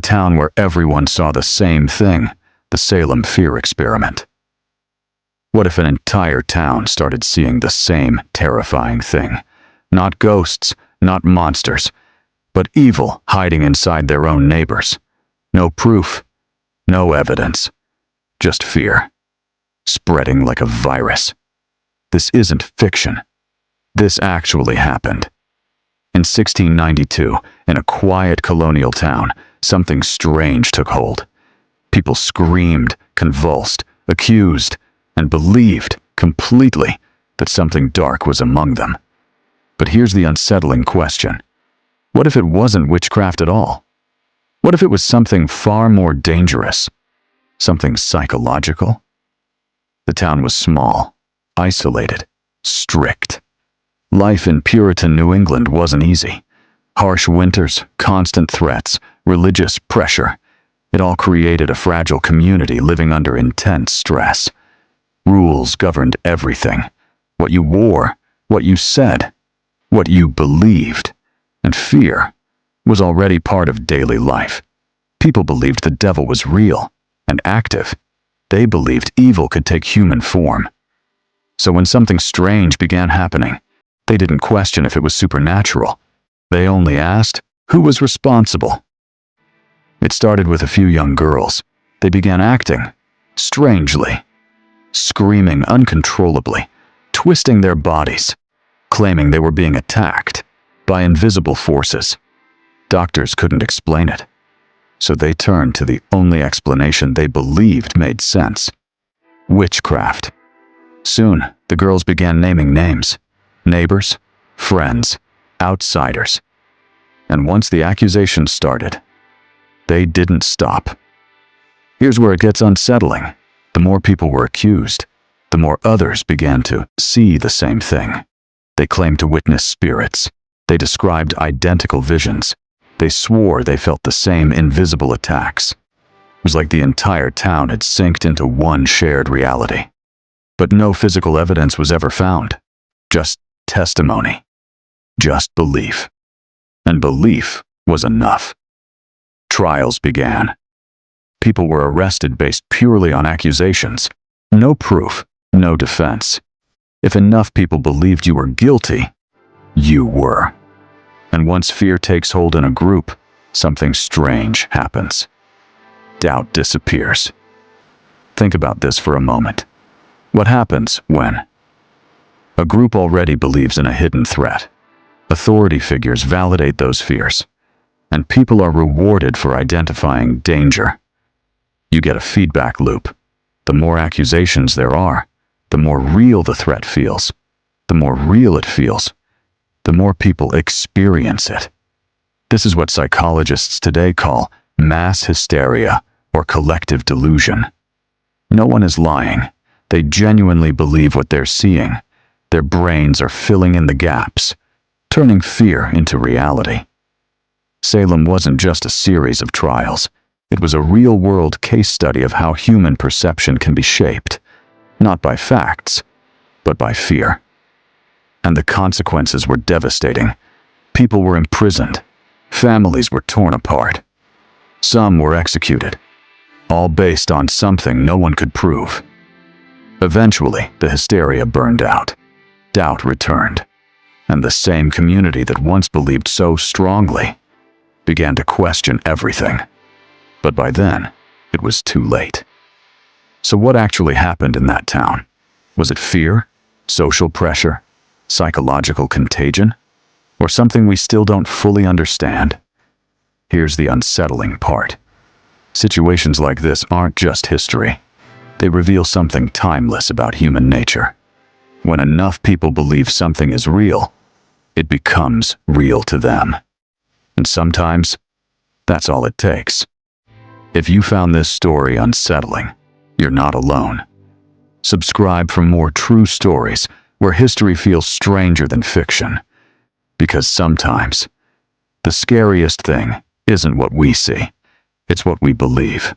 town where everyone saw the same thing, the Salem fear experiment. What if an entire town started seeing the same terrifying thing? Not ghosts, not monsters, but evil hiding inside their own neighbors. No proof, no evidence, just fear, spreading like a virus. This isn't fiction. This actually happened. In 1692, in a quiet colonial town, something strange took hold. People screamed, convulsed, accused, and believed completely that something dark was among them. But here's the unsettling question. What if it wasn't witchcraft at all? What if it was something far more dangerous? Something psychological? The town was small, isolated, strict. Life in Puritan New England wasn't easy. Harsh winters, constant threats, religious pressure. It all created a fragile community living under intense stress. Rules governed everything. What you wore, what you said, what you believed. And fear was already part of daily life. People believed the devil was real and active. They believed evil could take human form. So when something strange began happening, they didn't question if it was supernatural. They only asked who was responsible. It started with a few young girls. They began acting strangely, screaming uncontrollably, twisting their bodies, claiming they were being attacked by invisible forces. Doctors couldn't explain it, so they turned to the only explanation they believed made sense: witchcraft. Soon, the girls began naming names: neighbors, friends, outsiders. And once the accusations started, they didn't stop. Here's where it gets unsettling. The more people were accused, the more others began to see the same thing. They claimed to witness spirits. They described identical visions. They swore they felt the same invisible attacks. It was like the entire town had synced into one shared reality. But no physical evidence was ever found. Just testimony. Just belief. And belief was enough. Trials began. People were arrested based purely on accusations. No proof, no defense. If enough people believed you were guilty, you were. And once fear takes hold in a group, something strange happens. Doubt disappears. Think about this for a moment. What happens when a group already believes in a hidden threat? Authority figures validate those fears, and people are rewarded for identifying danger. You get a feedback loop. The more accusations there are, the more real the threat feels. The more real it feels, the more people experience it. This is what psychologists today call mass hysteria or collective delusion. No one is lying. They genuinely believe what they're seeing. Their brains are filling in the gaps, turning fear into reality. Salem wasn't just a series of trials. It was a real-world case study of how human perception can be shaped, not by facts, but by fear. And the consequences were devastating. People were imprisoned. Families were torn apart. Some were executed, all based on something no one could prove. Eventually, the hysteria burned out. Doubt returned, and the same community that once believed so strongly began to question everything. But by then, it was too late. So what actually happened in that town? Was it fear, social pressure, psychological contagion, or something we still don't fully understand? Here's the unsettling part. Situations like this aren't just history. They reveal something timeless about human nature. When enough people believe something is real, it becomes real to them. And sometimes, that's all it takes. If you found this story unsettling, you're not alone. Subscribe for more true stories where history feels stranger than fiction. Because sometimes, the scariest thing isn't what we see, it's what we believe.